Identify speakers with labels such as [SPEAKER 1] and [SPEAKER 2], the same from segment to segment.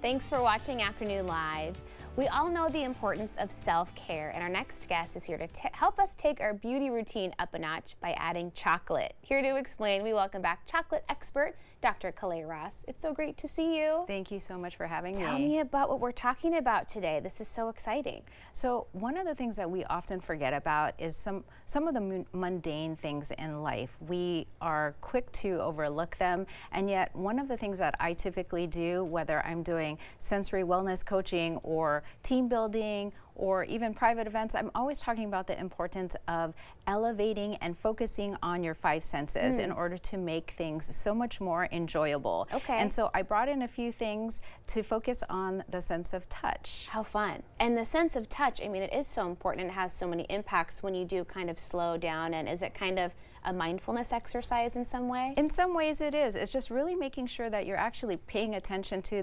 [SPEAKER 1] Thanks for watching Afternoon Live. We all know the importance of self-care, and our next guest is here to help us take our beauty routine up a notch by adding chocolate. Here to explain, we welcome back chocolate expert, Dr. Kalei Ross. It's so great to see you.
[SPEAKER 2] Thank you so much for having me.
[SPEAKER 1] Tell me about what we're talking about today. This is so exciting.
[SPEAKER 2] So one of the things that we often forget about is some of the mundane things in life. We are quick to overlook them, and yet one of the things that I typically do, whether I'm doing sensory wellness coaching or team building or even private events, I'm always talking about the importance of elevating and focusing on your five senses in order to make things so much more enjoyable.
[SPEAKER 1] Okay.
[SPEAKER 2] And so I brought in a few things to focus on the sense of touch.
[SPEAKER 1] How fun. And the sense of touch, I mean, it is so important and it has so many impacts when you do kind of slow down. And is it kind of a mindfulness exercise in some way?
[SPEAKER 2] In some ways it is. It's just really making sure that you're actually paying attention to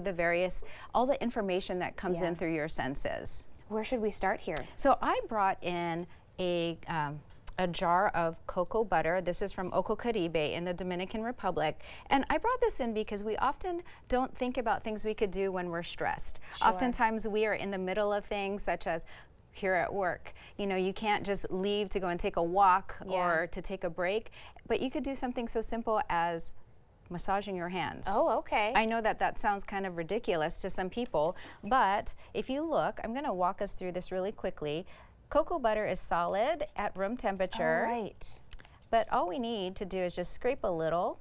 [SPEAKER 2] all the information that comes in through your senses.
[SPEAKER 1] Where should we start here?
[SPEAKER 2] So I brought in a jar of cocoa butter. This is from Oco Caribe in the Dominican Republic. And I brought this in because we often don't think about things we could do when we're stressed.
[SPEAKER 1] Sure.
[SPEAKER 2] Oftentimes we are in the middle of things such as here at work. You know, you can't just leave to go and take a walk or to take a break, but you could do something so simple as massaging your hands.
[SPEAKER 1] Oh, okay.
[SPEAKER 2] I know that that sounds kind of ridiculous to some people, but if you look, I'm going to walk us through this really quickly. Cocoa butter is solid at room temperature.
[SPEAKER 1] All right.
[SPEAKER 2] But all we need to do is just scrape a little,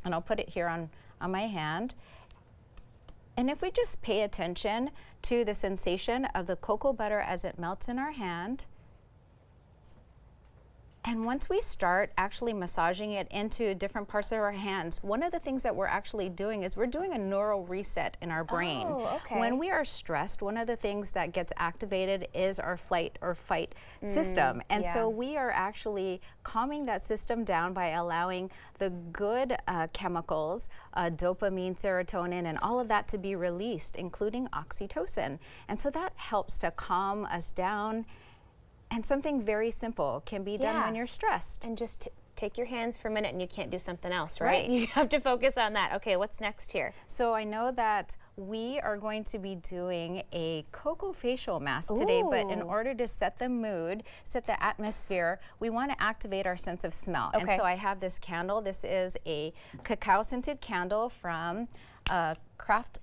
[SPEAKER 2] and I'll put it here on my hand. And if we just pay attention to the sensation of the cocoa butter as it melts in our hand, and once we start actually massaging it into different parts of our hands, one of the things that we're actually doing is we're doing a neural reset in our brain.
[SPEAKER 1] Oh, okay.
[SPEAKER 2] When we are stressed, one of the things that gets activated is our flight or fight system. And so we are actually calming that system down by allowing the good chemicals, dopamine, serotonin, and all of that to be released, including oxytocin. And so that helps to calm us down. And something very simple can be done when you're stressed.
[SPEAKER 1] And just take your hands for a minute and you can't do something else, right? You have to focus on that. Okay, what's next here?
[SPEAKER 2] So I know that we are going to be doing a cocoa facial mask today, but in order to set the mood, set the atmosphere, we want to activate our sense of smell.
[SPEAKER 1] Okay.
[SPEAKER 2] And so I have this candle. This is a cacao scented candle from craft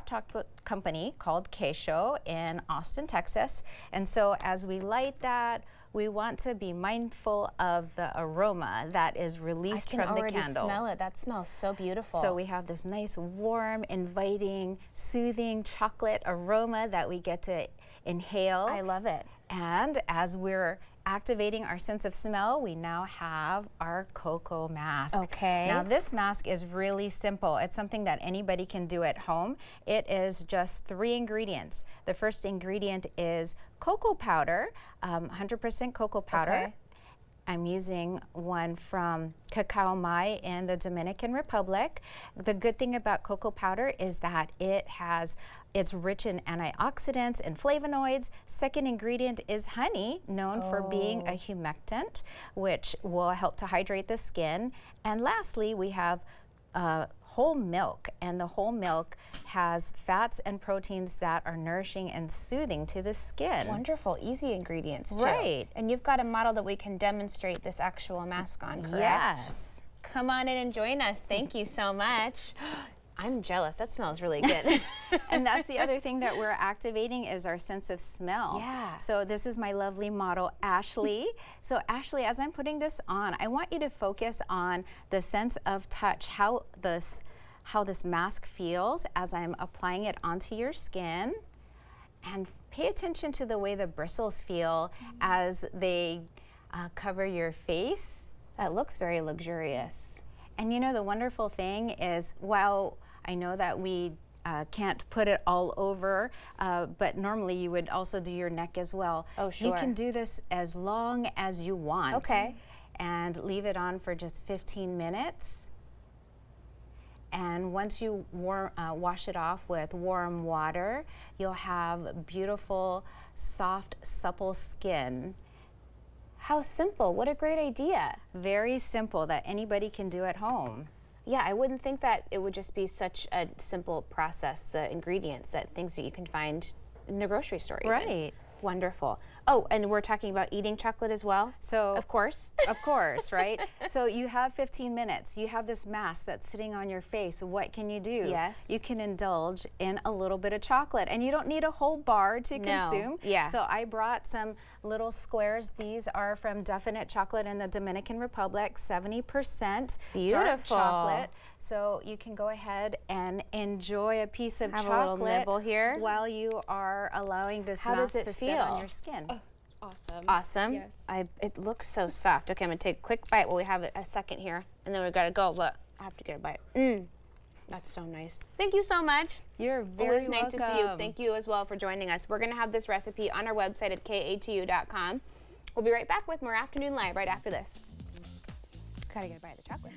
[SPEAKER 2] chocolate company called Keisho in Austin, Texas. And so as we light that, we want to be mindful of the aroma that is released from the candle.
[SPEAKER 1] I can already smell it. That smells so beautiful.
[SPEAKER 2] So we have this nice, warm, inviting, soothing chocolate aroma that we get to inhale.
[SPEAKER 1] I love it.
[SPEAKER 2] And as we're activating our sense of smell, we now have our cocoa mask.
[SPEAKER 1] Okay.
[SPEAKER 2] Now this mask is really simple. It's something that anybody can do at home. It is just 3 ingredients. The first ingredient is cocoa powder, 100% cocoa powder.
[SPEAKER 1] Okay.
[SPEAKER 2] I'm using one from Cacao Mai in the Dominican Republic. The good thing about cocoa powder is that it's rich in antioxidants and flavonoids. Second ingredient is honey, known for being a humectant, which will help to hydrate the skin. And lastly, we have whole milk, and the whole milk has fats and proteins that are nourishing and soothing to the skin.
[SPEAKER 1] Wonderful, easy ingredients too.
[SPEAKER 2] Right.
[SPEAKER 1] And you've got a model that we can demonstrate this actual mask on, correct?
[SPEAKER 2] Yes.
[SPEAKER 1] Come on in and join us. Thank you so much. I'm jealous. That smells really good.
[SPEAKER 2] And that's the other thing that we're activating is our sense of smell.
[SPEAKER 1] Yeah.
[SPEAKER 2] So this is my lovely model, Ashley. So Ashley, as I'm putting this on, I want you to focus on the sense of touch, how this mask feels as I'm applying it onto your skin. And pay attention to the way the bristles feel as they cover your face.
[SPEAKER 1] That looks very luxurious.
[SPEAKER 2] And you know, the wonderful thing is, while I know that we can't put it all over, but normally you would also do your neck as well.
[SPEAKER 1] Oh, sure.
[SPEAKER 2] You can do this as long as you want.
[SPEAKER 1] Okay.
[SPEAKER 2] And leave it on for just 15 minutes. And once you wash it off with warm water, you'll have beautiful, soft, supple skin.
[SPEAKER 1] How simple. What a great idea.
[SPEAKER 2] Very simple that anybody can do at home.
[SPEAKER 1] Yeah, I wouldn't think that it would just be such a simple process, the ingredients, things that you can find in the grocery store. Even.
[SPEAKER 2] Right.
[SPEAKER 1] Wonderful. Oh, and we're talking about eating chocolate as well?
[SPEAKER 2] So
[SPEAKER 1] of course.
[SPEAKER 2] Of course, right? So you have 15 minutes. You have this mask that's sitting on your face. What can you do?
[SPEAKER 1] Yes.
[SPEAKER 2] You can indulge in a little bit of chocolate, and you don't need a whole bar to consume.
[SPEAKER 1] Yeah.
[SPEAKER 2] So I brought some little squares. These are from Definite Chocolate in the Dominican Republic, 70% dark chocolate. So you can go ahead and enjoy a piece of chocolate.
[SPEAKER 1] Have a little nibble here.
[SPEAKER 2] While you are allowing this
[SPEAKER 1] How
[SPEAKER 2] mask
[SPEAKER 1] does it
[SPEAKER 2] to
[SPEAKER 1] feel?
[SPEAKER 2] sit on your skin.
[SPEAKER 3] Oh, awesome.
[SPEAKER 1] Awesome.
[SPEAKER 3] Yes.
[SPEAKER 1] It looks so soft. Okay, I'm gonna take a quick bite while we have a second here, and then we gotta go, but I have to get a bite. That's so nice. Thank you so much.
[SPEAKER 2] You're very
[SPEAKER 1] Always nice
[SPEAKER 2] welcome.
[SPEAKER 1] to see you. Thank you as well for joining us. We're gonna have this recipe on our website at katu.com. We'll be right back with more Afternoon Live right after this. Gotta get a bite of the chocolate.